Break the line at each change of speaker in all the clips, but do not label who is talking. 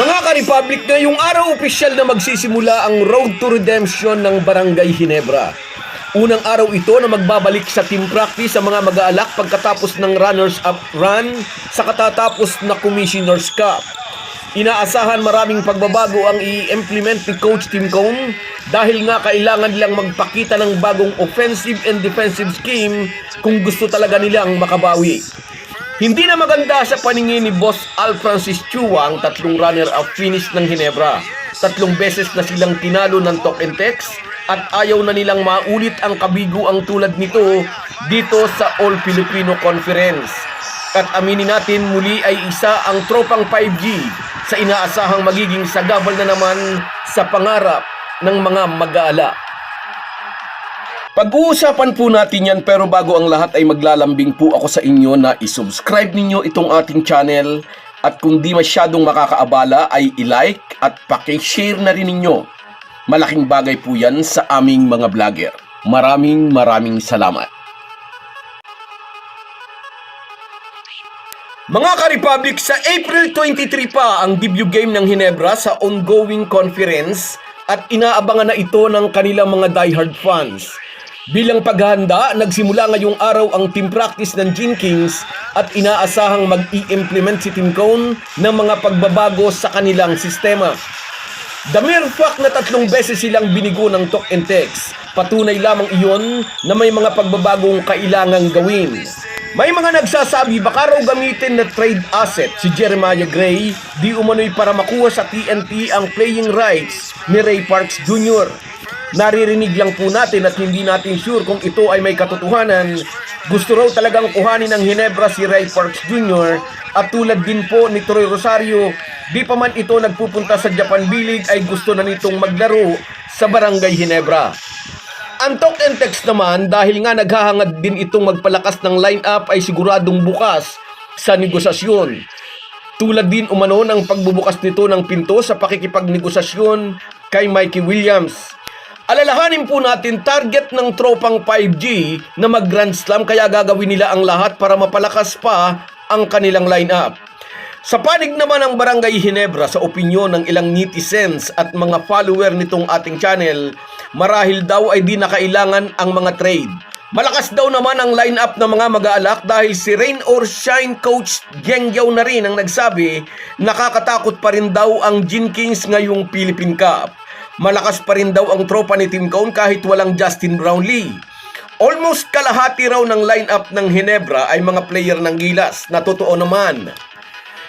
Mga ka-Republic, ngayong araw opisyal na magsisimula ang Road to Redemption ng Barangay Ginebra. Unang araw ito na magbabalik sa team practice sa mga mag-aalak pagkatapos ng runners-up run sa katatapos na Commissioner's Cup. Inaasahan maraming pagbabago ang i-implement ni Coach Tim Cone dahil nga kailangan nilang magpakita ng bagong offensive and defensive scheme kung gusto talaga nilang makabawi. Hindi na maganda sa paningin ni Boss Al Francis Chua ang tatlong runner-up finish ng Ginebra. 3 beses na silang tinalo ng Talk and Text at ayaw na nilang maulit ang kabiguang tulad nito dito sa All Filipino Conference. At aminin natin, muli ay isa ang tropang 5G sa inaasahang magiging sagabal na naman sa pangarap ng mga mag-aala. Pag-uusapan po natin yan, pero bago ang lahat ay maglalambing po ako sa inyo na isubscribe ninyo itong ating channel at kung di masyadong makakaabala ay i-like at paki-share na rin ninyo. Malaking bagay po yan sa aming mga vlogger. Maraming salamat. Mga ka-Republic, sa April 23 pa ang debut game ng Ginebra sa ongoing conference at inaabangan na ito ng kanilang mga diehard fans. Bilang paghahanda, nagsimula ngayong araw ang team practice ng Gin Kings at inaasahang mag-i-implement si Tim Cone ng mga pagbabago sa kanilang sistema. The mere fact na 3 beses silang binigo ng Talk and Text, patunay lamang iyon na may mga pagbabagong kailangang gawin. May mga nagsasabi baka raw gamitin na trade asset si Jeremiah Gray di umano'y para makuha sa TNT ang playing rights ni Ray Parks Jr. Naririnig lang po natin at hindi natin sure kung ito ay may katotohanan. Gusto raw talagang kuhanin ng Ginebra si Ray Parks Jr. at tulad din po ni Troy Rosario, di pa man ito nagpupunta sa Japan B-League ay gusto na nitong maglaro sa Barangay Ginebra. Ang Talk and Text naman, dahil nga naghahangad din itong magpalakas ng lineup ay siguradong bukas sa negosasyon. Tulad din umano ng pagbubukas nito ng pinto sa pakikipagnegosasyon kay Mikey Williams. Alalahanin po natin, target ng tropang 5G na mag-Grand Slam kaya gagawin nila ang lahat para mapalakas pa ang kanilang lineup. Sa panig naman ng Barangay Ginebra, sa opinyon ng ilang netizens at mga follower nitong ating channel, marahil daw ay di na kailangan ang mga trade. Malakas daw naman ang lineup ng mga mag-aalak dahil si Rain or Shine coach Geng Yao na rin ang nagsabi, nakakatakot pa rin daw ang Gin Kings ngayong Philippine Cup. Malakas pa rin daw ang tropa ni Tim Cone kahit walang Justin Brownlee. Almost kalahati raw ng lineup ng Ginebra ay mga player ng Gilas, na totoo naman.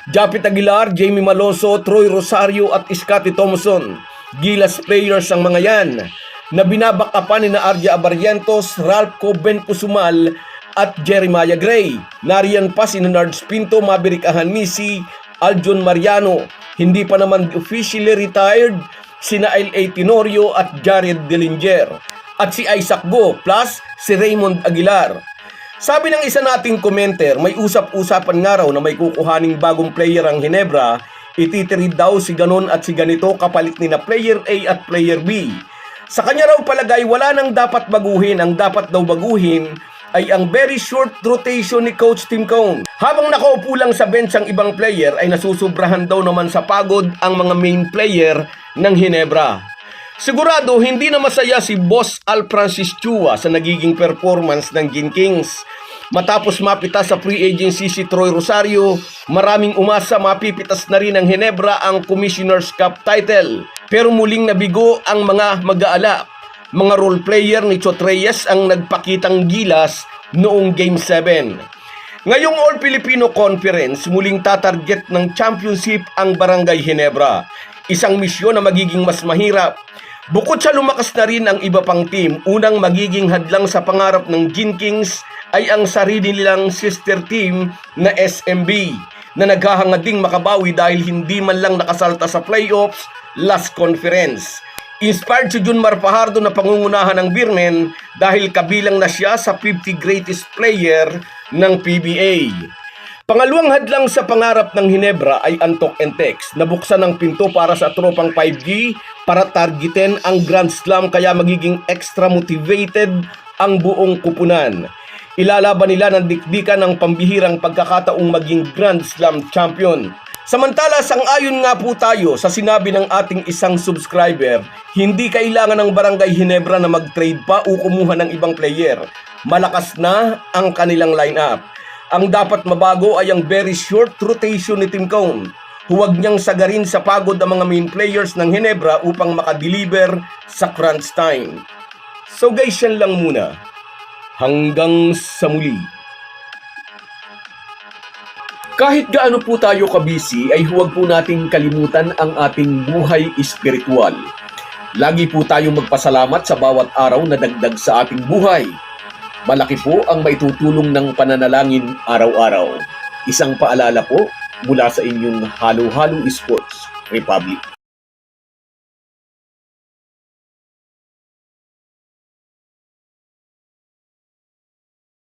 Japit Aguilar, Jamie Maloso, Troy Rosario at Scottie Thomason. Gilas players ang mga yan, na binabakapan ni na Arja Abarrientos, Ralph Coben Pusumal at Jeremiah Gray. Nariyan pa si Nards Pinto, Maverick Ahanisi, Aljon Mariano. Hindi pa naman officially retired sina L.A. Tenorio at Jared Dillinger at si Isaac Go plus si Raymond Aguilar. Sabi ng isa nating commenter, may usap-usapan nga raw na may kukuhaning bagong player ang Ginebra, ititirid daw si ganon at si ganito kapalit ni na player A at player B. Sa kanya raw palagay wala nang dapat baguhin, ang dapat daw baguhin ay ang very short rotation ni Coach Tim Cone. Habang nakaupo lang sa bench ang ibang player ay nasusubrahan daw naman sa pagod ang mga main player ng Ginebra. Sigurado hindi na masaya si Boss Al Francis Chua sa nagiging performance ng Gin Kings. Matapos mapitas sa free agency si Troy Rosario, maraming umasa mapipitas na rin ng Ginebra ang Commissioner's Cup title. Pero muling nabigo ang mga mag-aala. Mga role player ni Chot Reyes ang nagpakitang gilas noong Game 7. Ngayong All Filipino Conference, muling tatarget ng championship ang Barangay Ginebra. Isang misyon na magiging mas mahirap. Bukod sa lumakas na rin ang iba pang team, unang magiging hadlang sa pangarap ng Gin Kings ay ang sarili nilang sister team na SMB na naghahangad ding makabawi dahil hindi man lang nakasalta sa playoffs last conference. Inspired si Junmar Fajardo na pangungunahan ng Beermen dahil kabilang na siya sa 50 greatest player ng PBA. Pangaluwang hadlang sa pangarap ng Ginebra ay ang Talk and Text. Nabuksan ang pinto para sa tropang 5G para targetin ang Grand Slam kaya magiging extra motivated ang buong kupunan. Ilalaban nila ng dikdikan ng pambihirang pagkakataong maging Grand Slam champion. Samantala, sang-ayon nga po tayo sa sinabi ng ating isang subscriber, hindi kailangan ng Barangay Ginebra na mag-trade pa o kumuha ng ibang player. Malakas na ang kanilang lineup. Ang dapat mabago ay ang very short rotation ni Tim Cone. Huwag niyang sagarin sa pagod ang mga main players ng Ginebra upang makadeliver sa crunch time. So guys, yan lang muna. Hanggang sa muli. Kahit gaano po tayo kabisi ay huwag po nating kalimutan ang ating buhay espiritual. Lagi po tayong magpasalamat sa bawat araw na dagdag sa ating buhay. Malaki po ang maitutulong ng pananalangin araw-araw. Isang paalala po mula sa inyong Halo Halo Sports Republic.